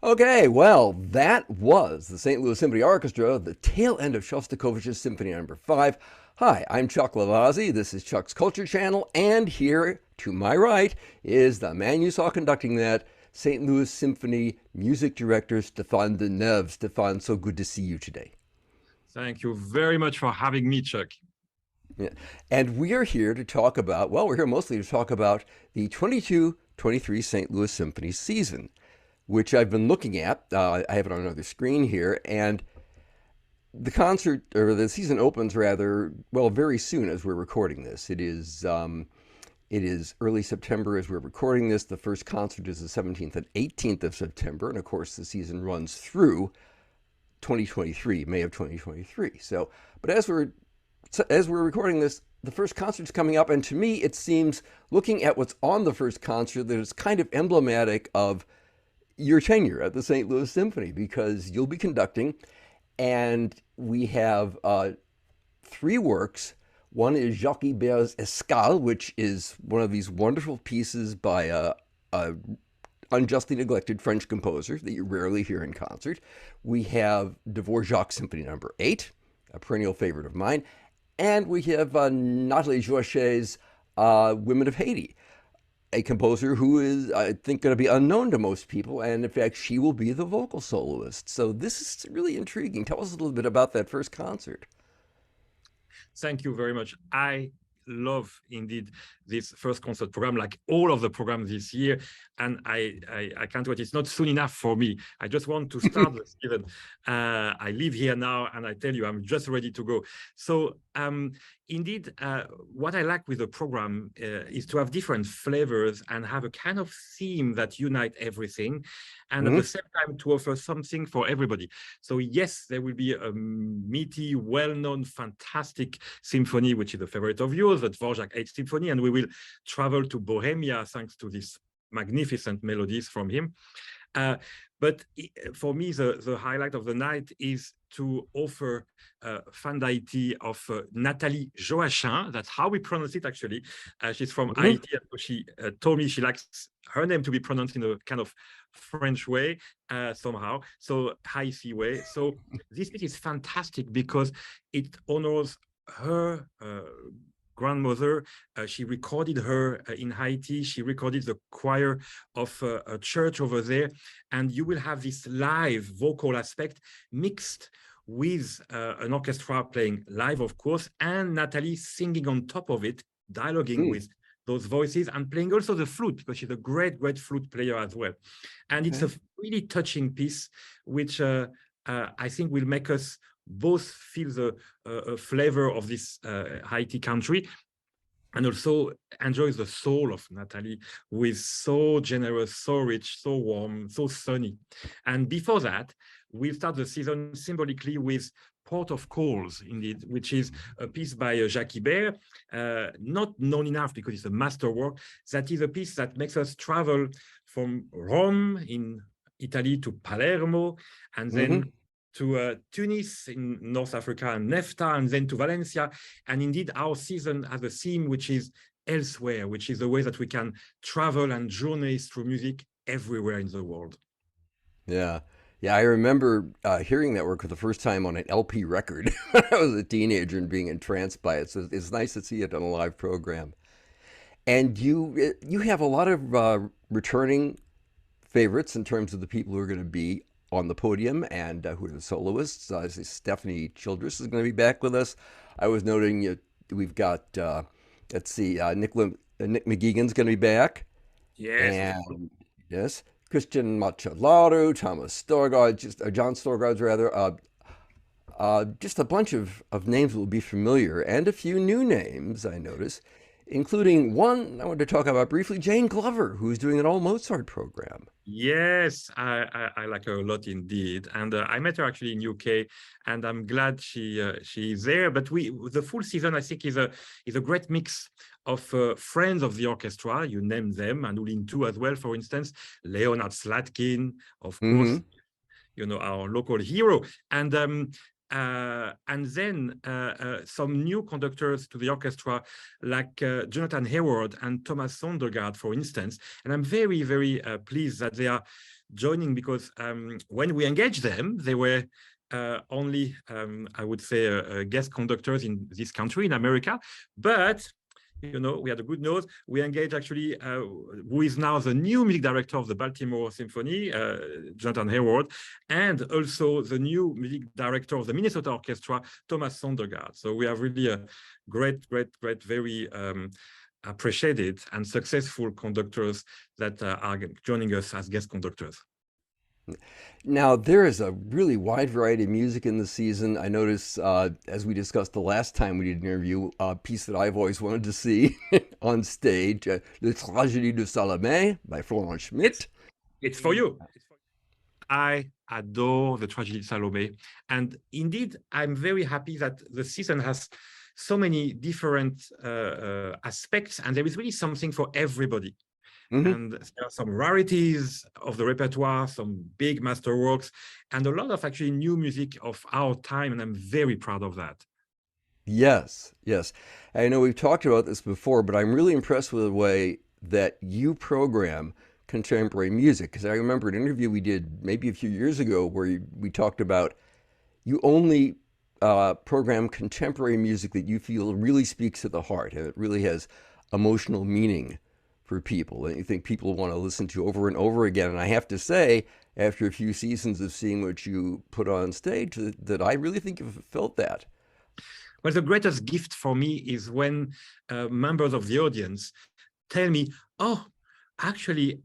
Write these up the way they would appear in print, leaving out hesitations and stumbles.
Okay, well, that was the St. Louis Symphony Orchestra, the tail end of Shostakovich's Symphony Number 5. Hi, I'm Chuck Lavazzi. This is Chuck's Culture Channel, and here to my right is the man you saw conducting that, St. Louis Symphony music director Stéphane Denève. Stéphane, so good to see you today. Thank you very much for having me, Chuck. Yeah. And we are here to talk about, well, we're here mostly to talk about the 22-23 St. Louis Symphony season, which I've been looking at. I have it on another screen here, and the concert or the season opens rather well very soon as we're recording this. It is early September as we're recording this. The first concert is the 17th and 18th of September, and of course the season runs through 2023, May of 2023. So, but as we're recording this, the first concert's coming up, and to me it seems, looking at what's on the first concert, that it's kind of emblematic of your tenure at the St. Louis Symphony, because you'll be conducting, and we have three works. One is Jacques Ibert's Escale, which is one of these wonderful pieces by a unjustly neglected French composer that you rarely hear in concert. We have DVorah Symphony Number 8, a perennial favorite of mine, and we have Nathalie Joachet's Women of Haiti, a composer who is, I think, going to be unknown to most people, and in fact, she will be the vocal soloist. So this is really intriguing. Tell us a little bit about that first concert. Thank you very much. I love indeed this first concert program, like all of the programs this year. And I can't wait. It's not soon enough for me. I just want to start the season. I live here now, and I tell you, I'm just ready to go. So indeed, what I like with the program is to have different flavors and have a kind of theme that unite everything, and at the same time to offer something for everybody. So yes, there will be a meaty, well-known, fantastic symphony, which is a favorite of yours, the Dvorak 8th Symphony, and we will travel to Bohemia thanks to these magnificent melodies from him. But for me, the highlight of the night is to offer Fandaiti of Nathalie Joachim. That's how we pronounce it, actually. She's from Haiti, and she told me she likes her name to be pronounced in a kind of French way somehow, so Haiti way. So this piece is fantastic because it honors her grandmother. She recorded her in Haiti. She recorded the choir of a church over there. And you will have this live vocal aspect mixed with an orchestra playing live, of course, and Nathalie singing on top of it, dialoguing with those voices and playing also the flute, because she's a great, great flute player as well. And it's a really touching piece, which I think will make us both feel the flavor of this Haiti country, and also enjoys the soul of Nathalie, who is so generous, so rich, so warm, so sunny. And before that, we'll start the season symbolically with Port of Calls, indeed, which is a piece by Jacques Ibert, not known enough because it's a masterwork. That is a piece that makes us travel from Rome in Italy to Palermo, and then to Tunis in North Africa, and Nefta, and then to Valencia. And indeed, our season has a theme which is elsewhere, which is the way that we can travel and journey through music everywhere in the world. Yeah. Yeah, I remember hearing that work for the first time on an LP record when I was a teenager and being entranced by it. So it's nice to see it on a live program. And you have a lot of returning favorites in terms of the people who are going to be on the podium and who are the soloists. Stephanie Childress is going to be back with us. I was noting we've got, let's see, Nick McGeegan's going to be back. Yes. And yes, Christian Machalaru, Thomas Storgard, John Storgard's rather, just a bunch of names that will be familiar, and a few new names, I notice, including one I wanted to talk about briefly, Jane Glover, who's doing an all Mozart program. Yes, I like her a lot indeed, and I met her actually in UK, and I'm glad she is there. But the full season, I think, is a great mix of friends of the orchestra. You name them, and Ulin too as well, for instance, Leonard Slatkin, of course, our local hero, and then some new conductors to the orchestra, like Jonathan Hayward and Thomas Sondergaard, for instance. And I'm very, very pleased that they are joining because when we engaged them, they were only, I would say, guest conductors in this country, in America. But you know, we had a good news. We engaged actually who is now the new music director of the Baltimore Symphony, Jonathan Hayward, and also the new music director of the Minnesota Orchestra, Thomas Sondergaard. So we have really a great, very appreciated and successful conductors that are joining us as guest conductors. Now, there is a really wide variety of music in the season. I notice, as we discussed the last time we did an interview, a piece that I've always wanted to see on stage, Le Tragédie de Salomé by Florent Schmidt. It's for you. I adore the Tragedy of Salome. And indeed, I'm very happy that the season has so many different aspects, and there is really something for everybody. Mm-hmm. And there are some rarities of the repertoire, some big masterworks, and a lot of actually new music of our time, and I'm very proud of that. Yes, yes. I know we've talked about this before, but I'm really impressed with the way that you program contemporary music, because I remember an interview we did maybe a few years ago where we talked about you only program contemporary music that you feel really speaks to the heart and it really has emotional meaning for people and you think people want to listen to over and over again. And I have to say, after a few seasons of seeing what you put on stage, that I really think you've felt that. Well, the greatest gift for me is when members of the audience tell me, oh, actually,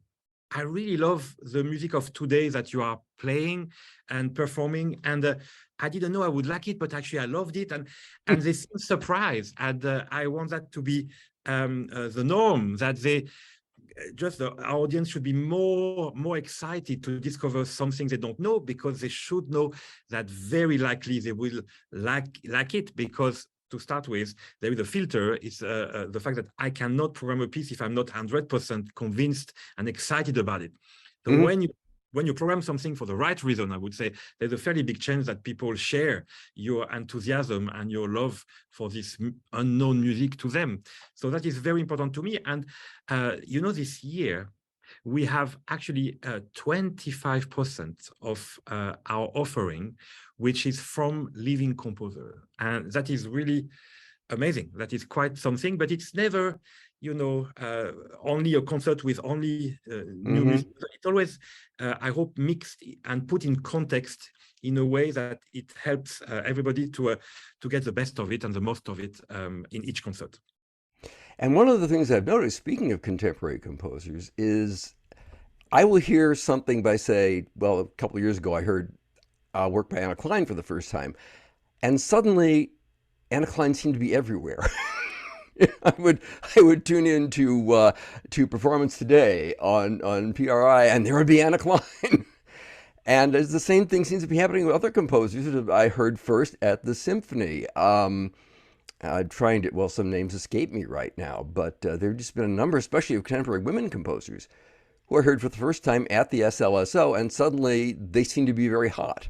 I really love the music of today that you are playing and performing. And I didn't know I would like it, but actually I loved it. And they seem surprised. And I want that to be the norm, that they just the audience should be more excited to discover something they don't know, because they should know that very likely they will like it, because to start with, there is a filter, is the fact that I cannot program a piece if I'm not 100% convinced and excited about it. So mm-hmm. when you program something for the right reason, I would say there's a fairly big chance that people share your enthusiasm and your love for this unknown music to them. So that is very important to me. And, you know, this year, we have actually 25% of our offering, which is from living composer. And that is really amazing. That is quite something, but it's never, you know, only a concert with only new music. It's always, I hope, mixed and put in context in a way that it helps everybody to get the best of it and the most of it in each concert. And one of the things I've noticed, speaking of contemporary composers, is I will hear something by, say, well, a couple of years ago, I heard work by Anna Klein for the first time, and suddenly Anna Klein seemed to be everywhere. I would tune in to Performance Today on PRI, and there would be Anna Klein. And the same thing seems to be happening with other composers that I heard first at the symphony. Trying to, well, some names escape me right now, but there have just been a number, especially of contemporary women composers, who I heard for the first time at the SLSO, and suddenly they seem to be very hot.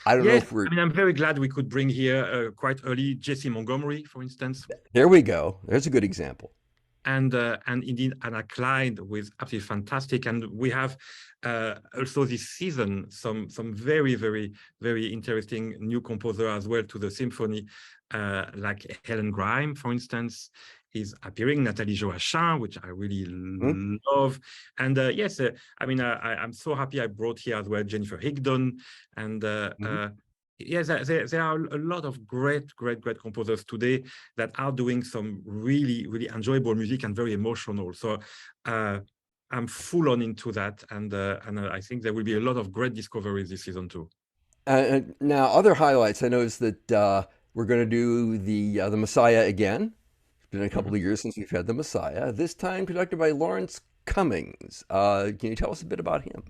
I don't know if we're... I mean, I'm very glad we could bring here quite early Jessie Montgomery, for instance. There we go. There's a good example. And indeed, Anna Klein was absolutely fantastic. And we have also this season some very, very, very interesting new composer as well to the symphony, like Helen Grime, for instance, is appearing, Nathalie Joachim, which I really love. And yes, I mean, I'm so happy I brought here as well Jennifer Higdon. And yes, there are a lot of great composers today that are doing some really, really enjoyable music and very emotional. So I'm full on into that. And I think there will be a lot of great discoveries this season too. Now, other highlights, I noticed that we're going to do the Messiah again. It's been a couple of years since we've had the Messiah, this time conducted by Lawrence Cummings. Can you tell us a bit about him?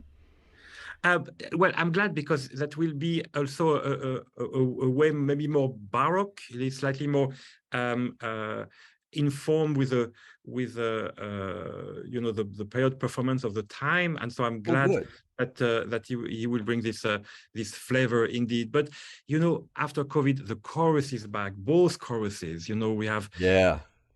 Well, I'm glad, because that will be also a way maybe more baroque, slightly more informed with you know, the period performance of the time. And so I'm glad that he will bring this flavor indeed. But you know, after COVID, the chorus is back, both choruses. You know, we have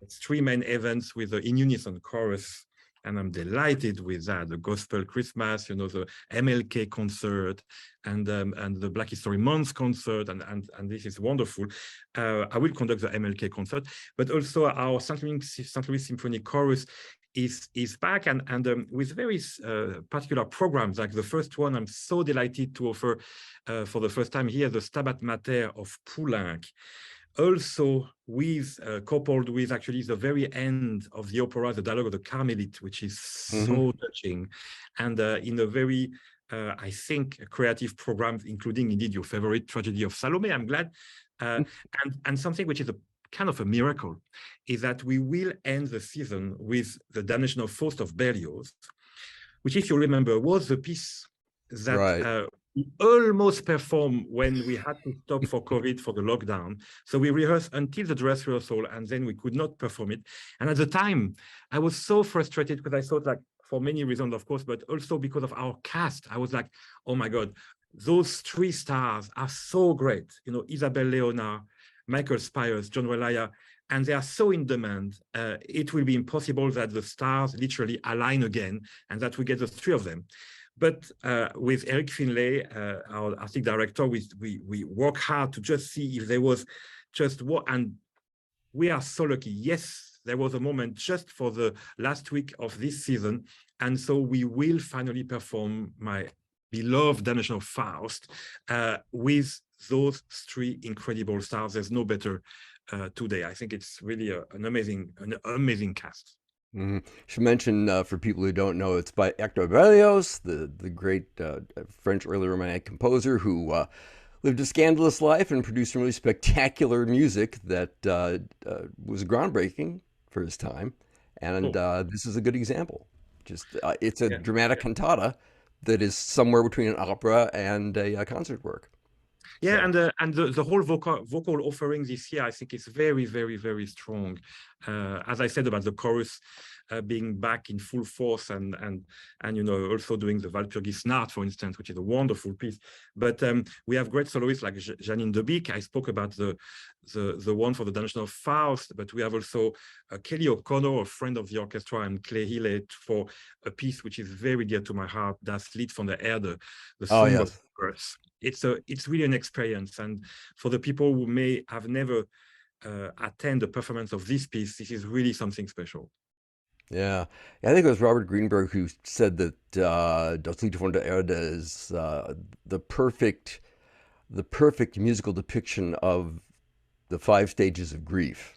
3 main events with the in unison chorus. and I'm delighted with that. The Gospel Christmas, you know, the MLK concert, and the Black History Month concert, and this is wonderful. I will conduct the MLK concert, but also our St. Louis Symphony Chorus is back, and with very particular programs. Like the first one, I'm so delighted to offer for the first time here, the Stabat Mater of Poulenc. Also with coupled with actually the very end of the opera, the Dialogue of the Carmelite, which is so touching, and in a very I think creative programs, including indeed your favorite Tragedy of Salome. I'm glad, and something which is a kind of a miracle is that we will end the season with the Damnation of Faust of Berlioz, which, if you remember, was the piece that we almost performed when we had to stop for COVID, for the lockdown. So we rehearsed until the dress rehearsal, and then we could not perform it. And at the time, I was so frustrated because I thought, like, for many reasons, of course, but also because of our cast, I was like, oh my God, those three stars are so great. You know, Isabel Leonard, Michael Spires, John Relaya, and they are so in demand. It will be impossible that the stars literally align again and that we get the three of them. But with Eric Finlay, our artistic director, we work hard to just see if there was just what, and we are so lucky. Yes, there was a moment just for the last week of this season, and so we will finally perform my beloved Damnation of Faust with those three incredible stars. There's no better today. I think it's really an amazing cast. Should mention, for people who don't know, it's by Hector Berlioz, the great French early Romantic composer who lived a scandalous life and produced some really spectacular music that was groundbreaking for his time. And this is a good example. Just it's a dramatic cantata that is somewhere between an opera and a concert work. Yeah, so. and the whole vocal offering this year, I think, is very, very, very strong. As I said about the chorus being back in full force, and you know, also doing the Walpurgis Nacht, for instance, which is a wonderful piece. But we have great soloists like Janine Debic. I spoke about the one for the Damnation of Faust, but we have also Kelly O'Connor, a friend of the orchestra, and Clay Hillett for a piece which is very dear to my heart, Das Lied von der Erde, the Song of the Earth. It's really an experience, and for the people who may have never attended a performance of this piece, this is really something special. Yeah, I think it was Robert Greenberg who said that Das Lied von der Erde is the perfect musical depiction of the 5 stages of grief.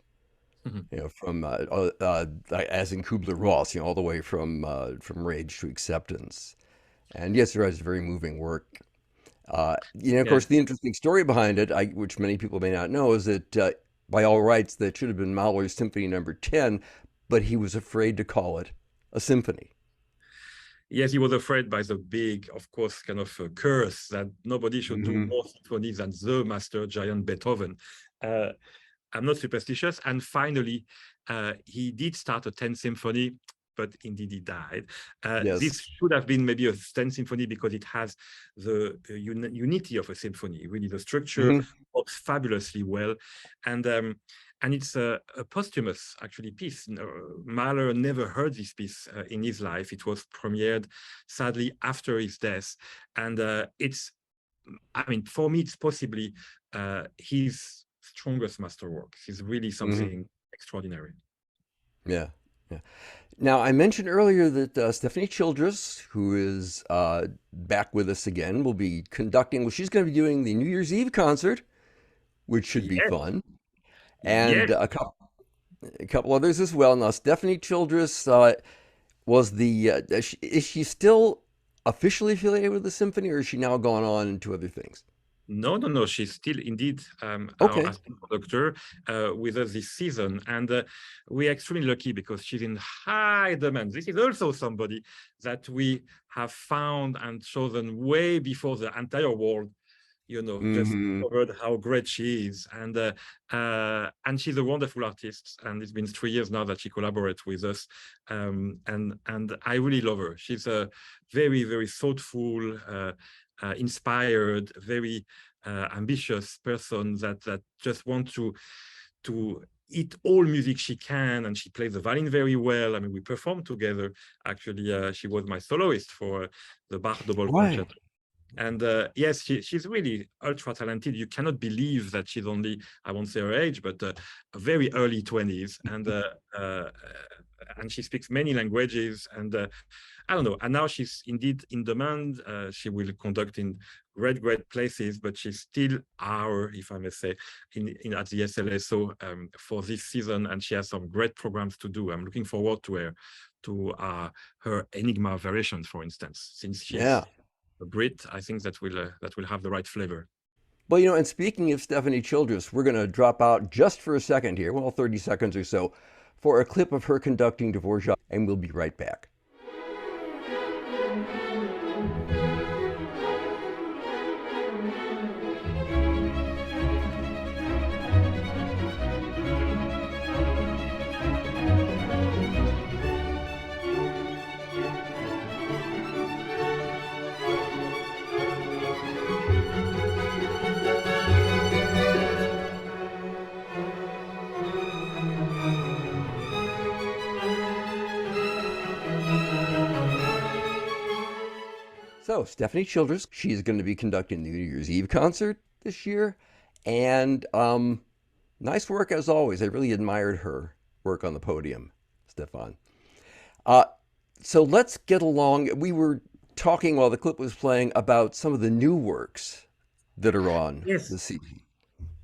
You know, from as in Kubler-Ross, you know, all the way from rage to acceptance. And yes, it is a very moving work. You know, of course, the interesting story behind it, which many people may not know, is that by all rights, that should have been Mahler's Symphony Number 10, but he was afraid to call it a symphony. Yes, he was afraid by the big, of course, kind of curse that nobody should do more symphonies than the master giant Beethoven. I'm not superstitious, and finally, he did start a 10th symphony, but indeed he died. This should have been maybe a 10th symphony because it has the unity of a symphony. Really, the structure works fabulously well, and it's a posthumous, actually, piece. Mahler never heard this piece in his life. It was premiered, sadly, after his death. And it's, I mean, for me, it's possibly his strongest masterwork. It's really something extraordinary. Yeah. Now, I mentioned earlier that Stephanie Childress, who is back with us again, will be conducting, well, she's going to be doing the New Year's Eve concert, which should be fun. And a couple others as well. Now, Stephanie Childress was is she still officially affiliated with the symphony, or is she now gone on to other things? No. She's still indeed our assistant conductor with us this season. And we're extremely lucky because she's in high demand. This is also somebody that we have found and chosen way before the entire world, you know, just discovered how great she is. And she's a wonderful artist. And it's been 3 years now that she collaborates with us. And I really love her. She's a very, very thoughtful, inspired, very ambitious person that just want to eat all music she can, and she plays the violin very well. I mean, we performed together. Actually, she was my soloist for the Bach double concerto. And yes, she's really ultra talented. You cannot believe that she's only, I won't say her age, but very early 20s. And she speaks many languages. And I don't know. And now she's indeed in demand. She will conduct in great, great places, but she's still our, if I may say, at the SLSO for this season. And she has some great programs to do. I'm looking forward to her Enigma variations, for instance, since she's a Brit. I think that will have the right flavor. Well, you know, and speaking of Stephanie Childress, we're going to drop out just for a second here, well, 30 seconds or so, for a clip of her conducting DVorah, and we'll be right back. So, Stephanie Childress, she's going to be conducting the New Year's Eve concert this year. And nice work as always. I really admired her work on the podium, Stéphane. So let's get along. We were talking while the clip was playing about some of the new works that are on this season.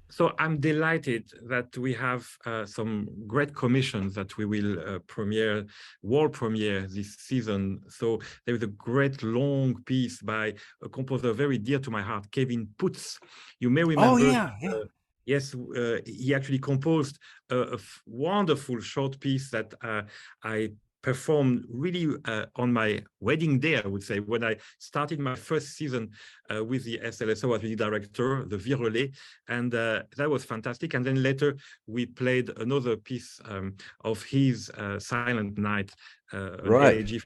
So I'm delighted that we have some great commissions that we will world premiere this season. So there is a great long piece by a composer very dear to my heart, Kevin Putz. You may remember. Yes, he actually composed a wonderful short piece that I performed really on my wedding day, I would say, when I started my first season with the SLSO as music director, the DVorah, and that was fantastic. And then later we played another piece of his Silent Night, an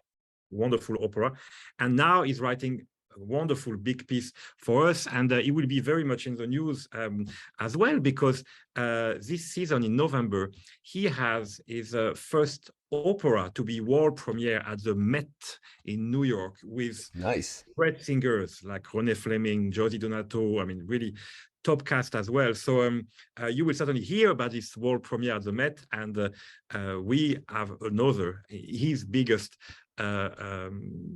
wonderful opera. And now he's writing a wonderful big piece for us, and it will be very much in the news as well, because this season in November he has his first opera to be world premiere at the Met in New York with great singers like René Fleming, Josie Donato. I mean, really top cast as well. So you will certainly hear about this world premiere at the Met, and we have another, his biggest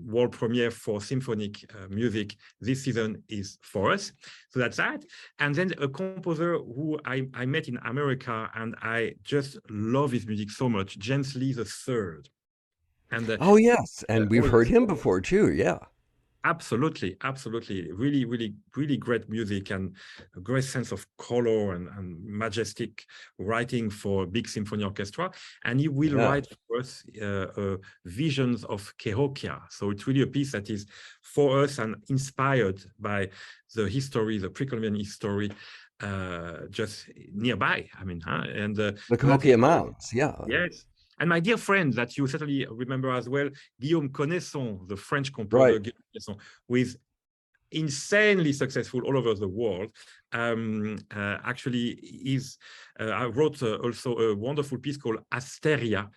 world premiere for symphonic music this season is for us. So that's that. And then a composer who I met in America, and I just love his music so much, James Lee III. And oh yes, and we've heard him before too. Yeah. Absolutely, absolutely. Really, really, really great music and a great sense of color and majestic writing for big symphony orchestra. And he will write for us Visions of Cahokia. So it's really a piece that is for us and inspired by the history, the pre-Columbian history just nearby. I mean, and the Cahokia Mounds, Yes. And my dear friend that you certainly remember as well, Guillaume Connaisson, the French composer, Guillaume Connaisson, who is insanely successful all over the world. Actually, I wrote also a wonderful piece called Asteria,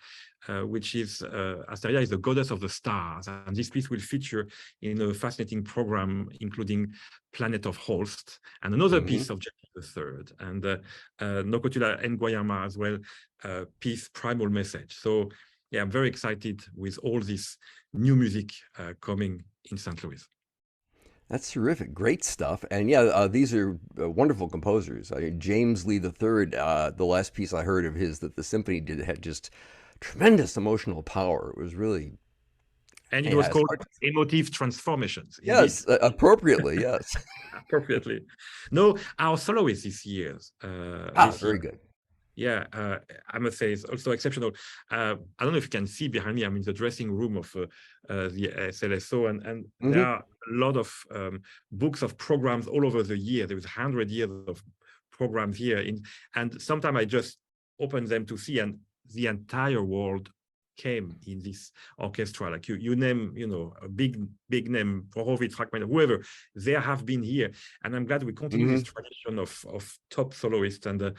which is Asteria is the goddess of the stars, and this piece will feature in a fascinating program including Planet of Holst and another piece of James III, and Nokotula Nguayama as well, piece Primal Message. So yeah, I'm very excited with all this new music coming in St. Louis. That's terrific. Great stuff. And yeah, these are wonderful composers. James Lee III, the last piece I heard of his that the symphony did had just tremendous emotional power. It was really... And it was called Emotive Transformations. Yes, appropriately, yes. Appropriately. No, our soloist this year. Very good. Yeah, I must say it's also exceptional. I don't know if you can see behind me, I'm in the dressing room of the SLSO, and there are a lot of books of programs all over the year. There's 100 years of programs here, and sometimes I just open them to see, and the entire world came in this orchestra. Like you name, a big name, Horowitz, Rachmaninoff, whoever, they have been here, and I'm glad we continue this tradition of top soloists, and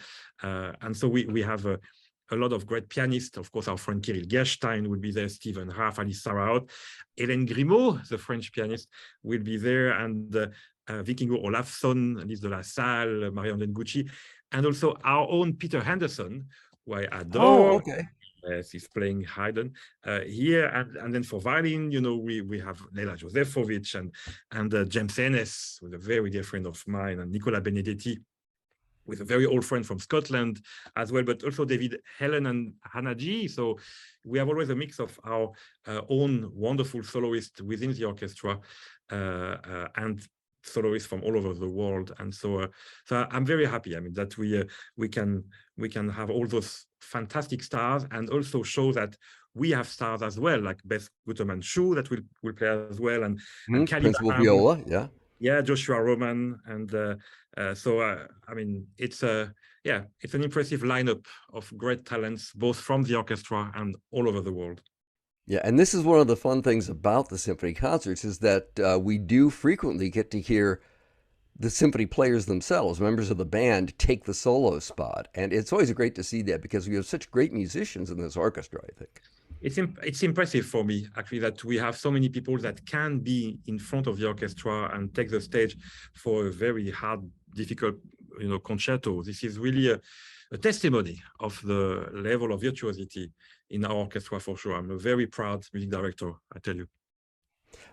so we have a lot of great pianists. Of course, our friend Kirill Gerstein will be there, Stephen Raff, Alice Sarraut, Hélène Grimaud, the French pianist, will be there, and Vikingur Olafsson, Lise de la Salle, Marianne Gucci, and also our own Peter Henderson, who I adore. Oh, okay. Yes, he's playing Haydn here, and then for violin, we have Leila Josefovich and James Ennis, with a very dear friend of mine, and Nicola Benedetti, with a very old friend from Scotland as well, but also David Helen and Hannah G. So we have always a mix of our own wonderful soloists within the orchestra and soloists from all over the world. And so I'm very happy. I mean, that we can have all those fantastic stars, and also show that we have stars as well, like Beth Guterman-Schuh that will play as well, and Kali Principal Baham, viola, yeah. Yeah, Joshua Roman, and so I mean, it's an impressive lineup of great talents, both from the orchestra and all over the world. Yeah, and this is one of the fun things about the symphony concerts, is that we do frequently get to hear the symphony players themselves, members of the band, take the solo spot. And it's always great to see that, because we have such great musicians in this orchestra, I think. It's impressive for me, actually, that we have so many people that can be in front of the orchestra and take the stage for a very hard, difficult, concerto. This is really a testimony of the level of virtuosity in our orchestra, for sure. I'm a very proud music director, I tell you.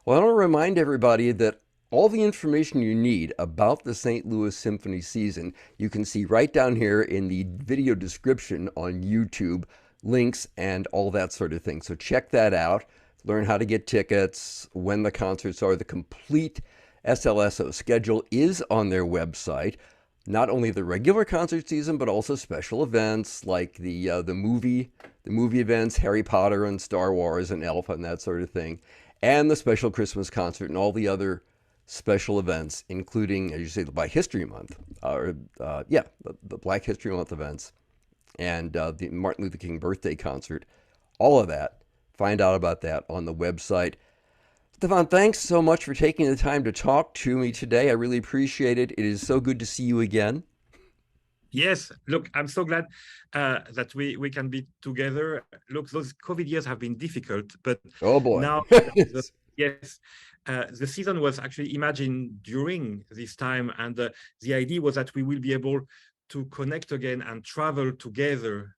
Well, I want to remind everybody that all the information you need about the St. Louis Symphony season, you can see right down here in the video description on YouTube, links and all that sort of thing. So check that out, learn how to get tickets, when the concerts are. The complete SLSO schedule is on their website. Not only the regular concert season, but also special events like the movie events, Harry Potter and Star Wars and Elf and that sort of thing, and the special Christmas concert and all the other special events, including, as you say, the Black History Month, the Black History Month events, and the Martin Luther King birthday concert. All of that, find out about that on the website. Stéphane, thanks so much for taking the time to talk to me today. I really appreciate it. It is so good to see you again. Yes, look, I'm so glad that we can be together. Look, those COVID years have been difficult, but oh boy, now, yes, the season was actually imagined during this time, and the idea was that we will be able to connect again and travel together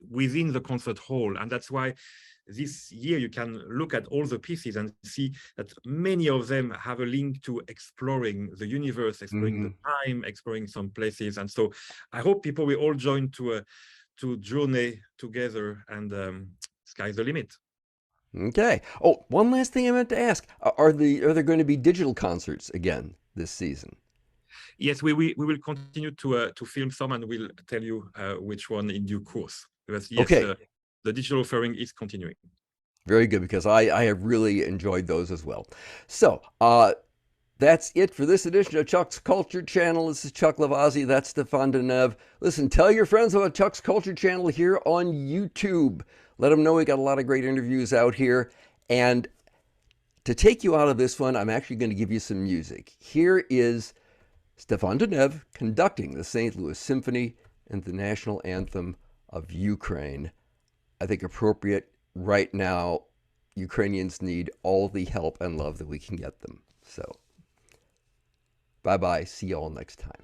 within the concert hall, and that's why this year you can look at all the pieces and see that many of them have a link to exploring the universe, exploring the time, exploring some places. And so I hope people will all join to journey together, and sky's the limit. Okay. Oh, one last thing I meant to ask. Are there going to be digital concerts again this season? Yes, we will continue to film some, and we'll tell you which one in due course. Because yes, okay. The digital offering is continuing. Very good, because I have really enjoyed those as well. So that's it for this edition of Chuck's Culture Channel. This is Chuck Lavazzi. That's Stéphane Denève. Listen, tell your friends about Chuck's Culture Channel here on YouTube. Let them know we got a lot of great interviews out here. And to take you out of this one, I'm actually going to give you some music. Here is Stéphane Denève conducting the St. Louis Symphony and the national anthem of Ukraine. I think appropriate right now. Ukrainians need all the help and love that we can get them. So, bye-bye. See you all next time.